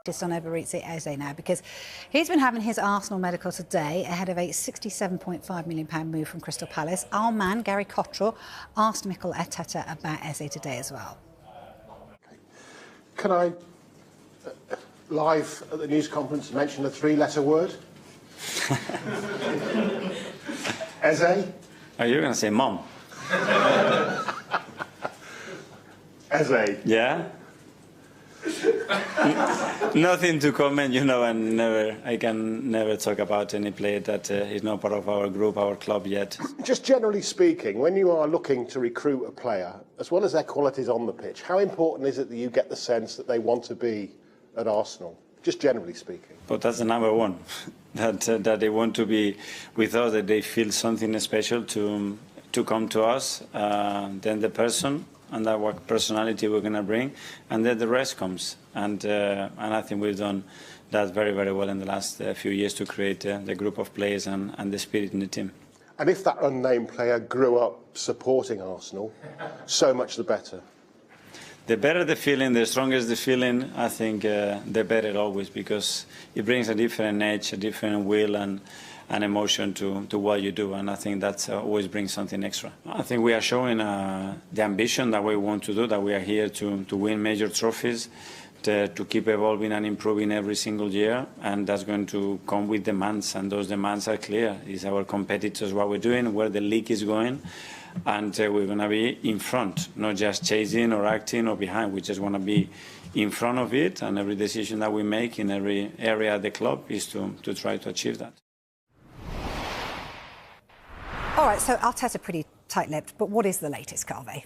On Eberechi now, because he's been having his Arsenal medical today ahead of a £67.5 million move from Crystal Palace. Our man, Gary Cottrell, asked Mikel Arteta about Eze today as well. Can I, live at the news conference, mention a three-letter word? Eze? Are you going to say mom? Eze? Yeah? Nothing to comment, you know, and I can never talk about any player that is not part of our group, our club yet. Just generally speaking, when you are looking to recruit a player, as well as their qualities on the pitch, how important is it that you get the sense that they want to be at Arsenal? Just generally speaking. But that's the number one, that they want to be with us, that they feel something special to come to us, then the person, and that what personality we're going to bring, and then the rest comes. And I think we've done that very, very well in the last few years to create the group of players and the spirit in the team. And if that unnamed player grew up supporting Arsenal, so much the better. The better the feeling, the stronger the feeling, I think the better always, because it brings a different edge, a different will and emotion to what you do, and I think that always brings something extra. I think we are showing the ambition that we want to do, that we are here to win major trophies, to keep evolving and improving every single year, and that's going to come with demands, and those demands are clear. It's our competitors, what we're doing, where the league is going, and we're going to be in front, not just chasing or acting or behind. We just want to be in front of it, and every decision that we make in every area of the club is to try to achieve that. All right, so Arteta pretty tight-lipped, but what is the latest, Carvey?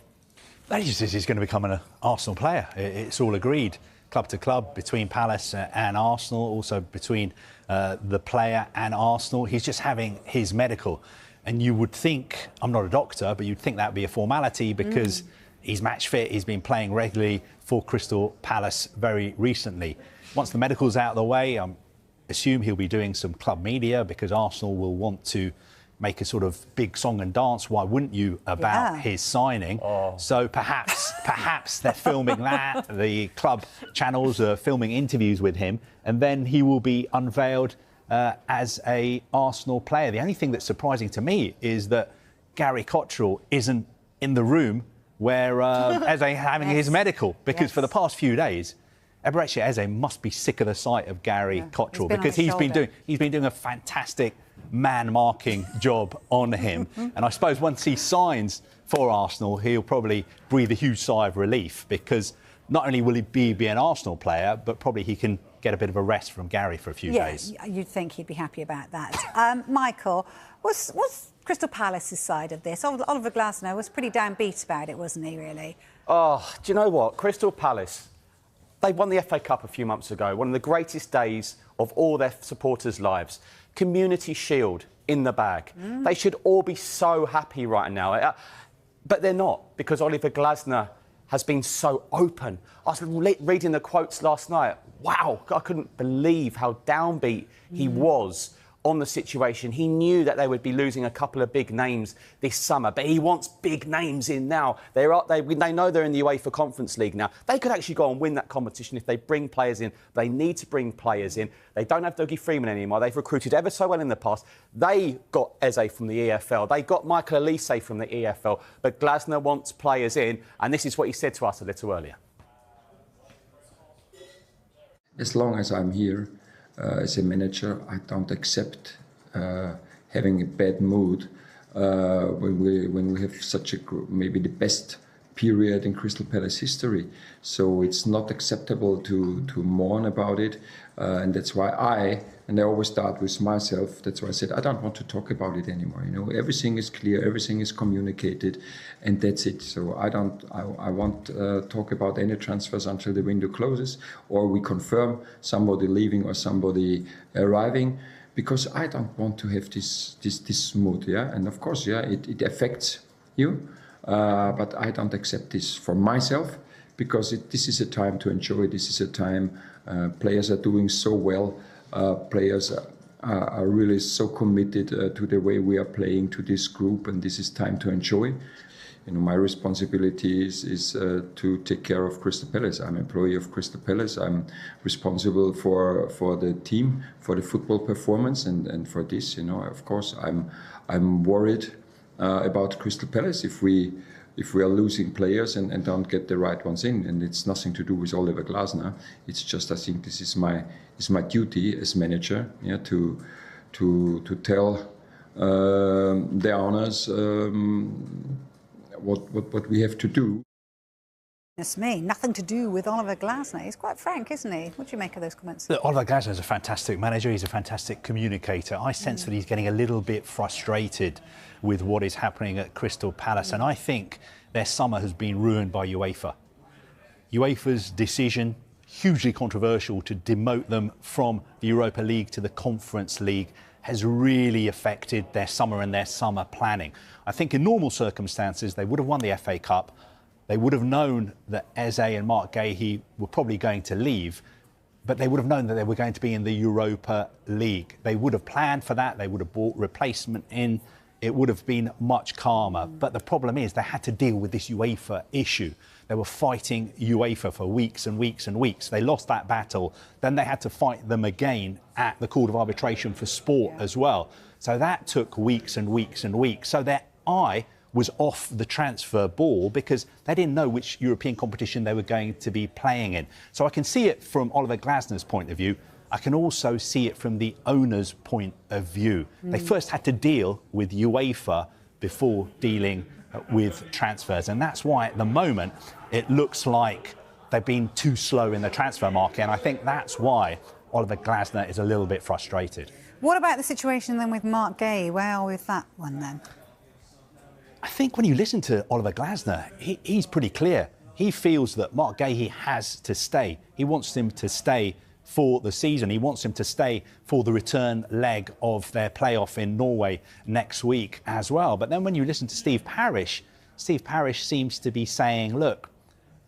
He just says he's going to become an Arsenal player. It's all agreed, club to club, between Palace and Arsenal, also between the player and Arsenal. He's just having his medical. And you would think, I'm not a doctor, but you'd think that would be a formality because he's match fit, he's been playing regularly for Crystal Palace very recently. Once the medical's out of the way, I assume he'll be doing some club media because Arsenal will want to make a sort of big song and dance, why wouldn't you, about his signing. So perhaps they're filming that, the club channels are filming interviews with him, and then he will be unveiled as a Arsenal player. The only thing that's surprising to me is that Gary Cottrell isn't in the room where Eze having his medical, because for the past few days, Eberechi Eze must be sick of the sight of Gary Cottrell, because he's been doing a fantastic man-marking job on him. And I suppose once he signs for Arsenal, he'll probably breathe a huge sigh of relief, because not only will he be an Arsenal player, but probably he can get a bit of a rest from Gary for a few days. Yeah, you'd think he'd be happy about that. Michael, what's Crystal Palace's side of this? Oliver Glasner was pretty downbeat about it, wasn't he, really? Oh, do you know what? Crystal Palace, they won the FA Cup a few months ago, one of the greatest days of all their supporters' lives. Community Shield in the bag. They should all be so happy right now. But they're not, because Oliver Glasner has been so open. I was reading the quotes last night. Wow, I couldn't believe how downbeat he was on the situation. He knew that they would be losing a couple of big names this summer, but he wants big names in now. They know they're in the UEFA Conference League now. They could actually go and win that competition if they bring players in. They need to bring players in. They don't have Dougie Freeman anymore. They've recruited ever so well in the past. They got Eze from the EFL. They got Michael Olise from the EFL. But Glasner wants players in, and this is what he said to us a little earlier. As long as I'm here, as a manager, I don't accept having a bad mood when we have such a maybe the best period in Crystal Palace history. So it's not acceptable to mourn about it, and that's why I always start with myself. That's why I said I don't want to talk about it anymore. You know, everything is clear, everything is communicated, and that's it. So I won't talk about any transfers until the window closes, or we confirm somebody leaving or somebody arriving, because I don't want to have this mood. Yeah, and of course, yeah, it affects you, but I don't accept this for myself, because this is a time to enjoy. This is a time players are doing so well. Players are really so committed to the way we are playing, to this group, and this is time to enjoy. my responsibility is to take care of Crystal Palace. I'm employee of Crystal Palace. I'm responsible for the team, for the football performance, and for this. Of course, I'm worried about Crystal Palace if we are losing players and don't get the right ones in. And it's nothing to do with Oliver Glasner. It's just, I think this is my duty as manager, to tell the owners what we have to do. It's me. Nothing to do with Oliver Glasner. He's quite frank, isn't he? What do you make of those comments? Look, Oliver Glasner is a fantastic manager. He's a fantastic communicator. I sense that he's getting a little bit frustrated with what is happening at Crystal Palace. And I think their summer has been ruined by UEFA. UEFA's decision, hugely controversial, to demote them from the Europa League to the Conference League, has really affected their summer and their summer planning. I think in normal circumstances, they would have won the FA Cup. They would have known that Eze and Mark Gahey were probably going to leave, but they would have known that they were going to be in the Europa League. They would have planned for that. They would have brought replacement in. It would have been much calmer. But the problem is they had to deal with this UEFA issue. They were fighting UEFA for weeks and weeks and weeks. They lost that battle. Then they had to fight them again at the Court of Arbitration for Sport as well. So that took weeks and weeks and weeks. So their eye was off the transfer ball because they didn't know which European competition they were going to be playing in. So I can see it from Oliver Glasner's point of view. I can also see it from the owner's point of view. They first had to deal with UEFA before dealing with transfers. And that's why at the moment it looks like they've been too slow in the transfer market. And I think that's why Oliver Glasner is a little bit frustrated. What about the situation then with Mark Gahey? Where are we with that one then? I think when you listen to Oliver Glasner, he's pretty clear. He feels that Mark Gahey has to stay. He wants him to stay for the season. He wants him to stay for the return leg of their playoff in Norway next week as well. But then when you listen to Steve Parish seems to be saying, look,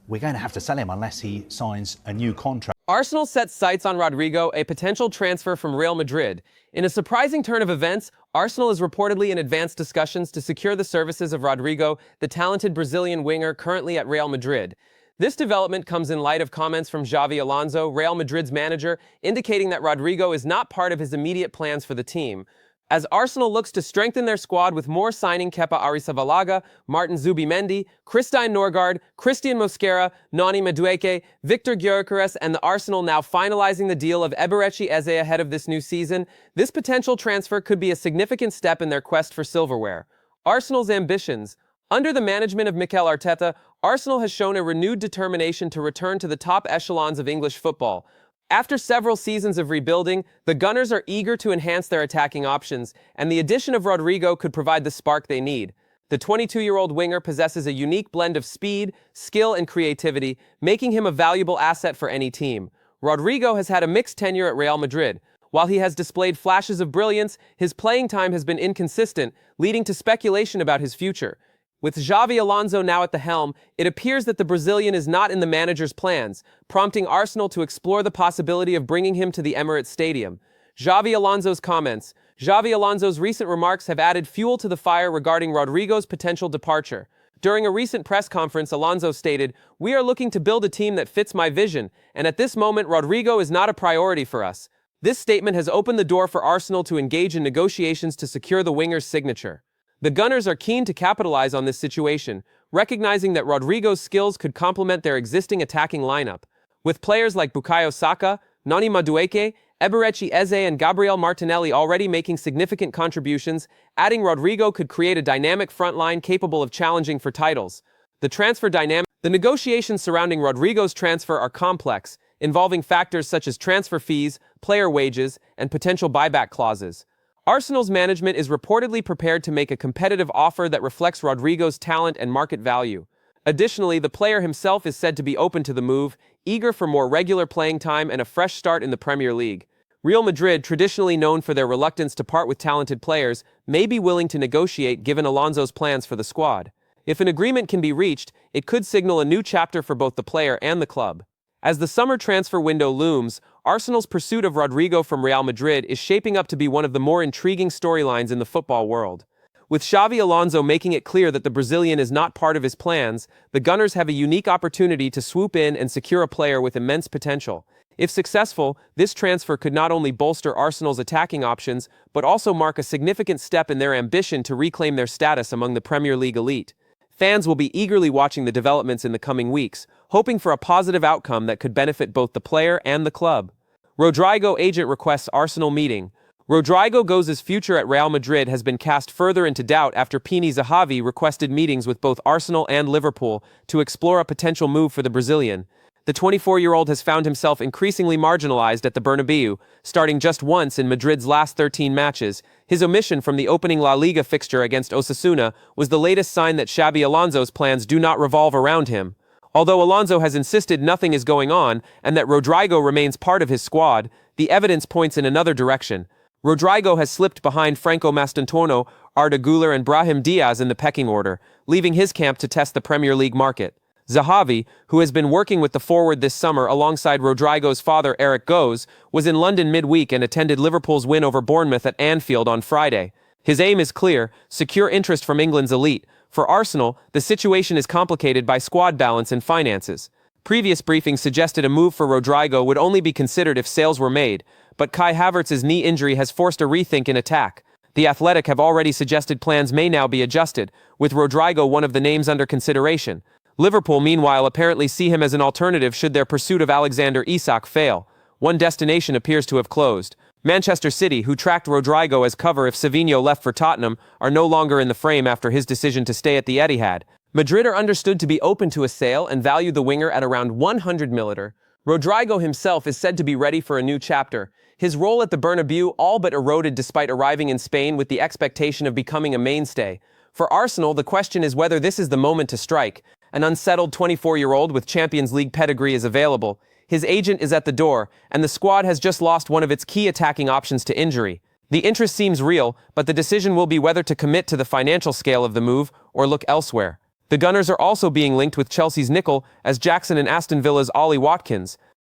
we're going to have to sell him unless he signs a new contract. Arsenal sets sights on Rodrigo, a potential transfer from Real Madrid. In a surprising turn of events, Arsenal is reportedly in advanced discussions to secure the services of Rodrigo, the talented Brazilian winger currently at Real Madrid. This development comes in light of comments from Xavi Alonso, Real Madrid's manager, indicating that Rodrigo is not part of his immediate plans for the team. As Arsenal looks to strengthen their squad with more signing kepa arrizabalaga, Martin Zubimendi, Christain Norgaard, Christian Mosquera, Noni Madueke, Viktor Gyökeres, and the Arsenal now finalizing the deal of Eberechi Eze ahead of this new season, this potential transfer could be a significant step in their quest for silverware. Arsenal's ambitions. Under the management of Mikel Arteta, Arsenal has shown a renewed determination to return to the top echelons of English football. After several seasons of rebuilding, the Gunners are eager to enhance their attacking options, and the addition of Rodrigo could provide the spark they need. The 22-year-old winger possesses a unique blend of speed, skill, and creativity, making him a valuable asset for any team. Rodrigo has had a mixed tenure at Real Madrid. While he has displayed flashes of brilliance, his playing time has been inconsistent, leading to speculation about his future. With Xavi Alonso now at the helm, it appears that the Brazilian is not in the manager's plans, prompting Arsenal to explore the possibility of bringing him to the Emirates Stadium. Xavi Alonso's comments. Xavi Alonso's recent remarks have added fuel to the fire regarding Rodrigo's potential departure. During a recent press conference, Alonso stated, "We are looking to build a team that fits my vision, and at this moment, Rodrigo is not a priority for us." This statement has opened the door for Arsenal to engage in negotiations to secure the winger's signature. The Gunners are keen to capitalize on this situation, recognizing that Rodrigo's skills could complement their existing attacking lineup. With players like Bukayo Saka, Noni Madueke, Eberechi Eze, and Gabriel Martinelli already making significant contributions, adding Rodrigo could create a dynamic front line capable of challenging for titles. The negotiations surrounding Rodrigo's transfer are complex, involving factors such as transfer fees, player wages, and potential buyback clauses. Arsenal's management is reportedly prepared to make a competitive offer that reflects Rodrigo's talent and market value. Additionally, the player himself is said to be open to the move, eager for more regular playing time and a fresh start in the Premier League. Real Madrid, traditionally known for their reluctance to part with talented players, may be willing to negotiate given Alonso's plans for the squad. If an agreement can be reached, it could signal a new chapter for both the player and the club. As the summer transfer window looms, Arsenal's pursuit of Rodrigo from Real Madrid is shaping up to be one of the more intriguing storylines in the football world. With Xavi Alonso making it clear that the Brazilian is not part of his plans, the Gunners have a unique opportunity to swoop in and secure a player with immense potential. If successful, this transfer could not only bolster Arsenal's attacking options, but also mark a significant step in their ambition to reclaim their status among the Premier League elite. Fans will be eagerly watching the developments in the coming weeks, hoping for a positive outcome that could benefit both the player and the club. Rodrigo agent requests Arsenal meeting. Rodrigo's future at Real Madrid has been cast further into doubt after Pini Zahavi requested meetings with both Arsenal and Liverpool to explore a potential move for the Brazilian. The 24-year-old has found himself increasingly marginalized at the Bernabeu, starting just once in Madrid's last 13 matches. His omission from the opening La Liga fixture against Osasuna was the latest sign that Xabi Alonso's plans do not revolve around him. Although Alonso has insisted nothing is going on and that Rodrigo remains part of his squad, the evidence points in another direction. Rodrigo has slipped behind Franco Mastantuono, Arda Güler and Brahim Diaz in the pecking order, leaving his camp to test the Premier League market. Zahavi, who has been working with the forward this summer alongside Rodrigo's father Eric Goes, was in London midweek and attended Liverpool's win over Bournemouth at Anfield on Friday. His aim is clear: secure interest from England's elite. For Arsenal, the situation is complicated by squad balance and finances. Previous briefings suggested a move for Rodrigo would only be considered if sales were made, but Kai Havertz's knee injury has forced a rethink in attack. The Athletic have already suggested plans may now be adjusted, with Rodrigo one of the names under consideration. Liverpool, meanwhile, apparently see him as an alternative should their pursuit of Alexander Isak fail. One destination appears to have closed. Manchester City, who tracked Rodrigo as cover if Savinho left for Tottenham, are no longer in the frame after his decision to stay at the Etihad. Madrid are understood to be open to a sale and value the winger at around 100 million. Rodrigo himself is said to be ready for a new chapter. His role at the Bernabeu all but eroded despite arriving in Spain with the expectation of becoming a mainstay. For Arsenal, the question is whether this is the moment to strike. An unsettled 24-year-old with Champions League pedigree is available. His agent is at the door, and the squad has just lost one of its key attacking options to injury. The interest seems real, but the decision will be whether to commit to the financial scale of the move or look elsewhere. The Gunners are also being linked with Chelsea's Nickel as Jackson and Aston Villa's Ollie Watkins.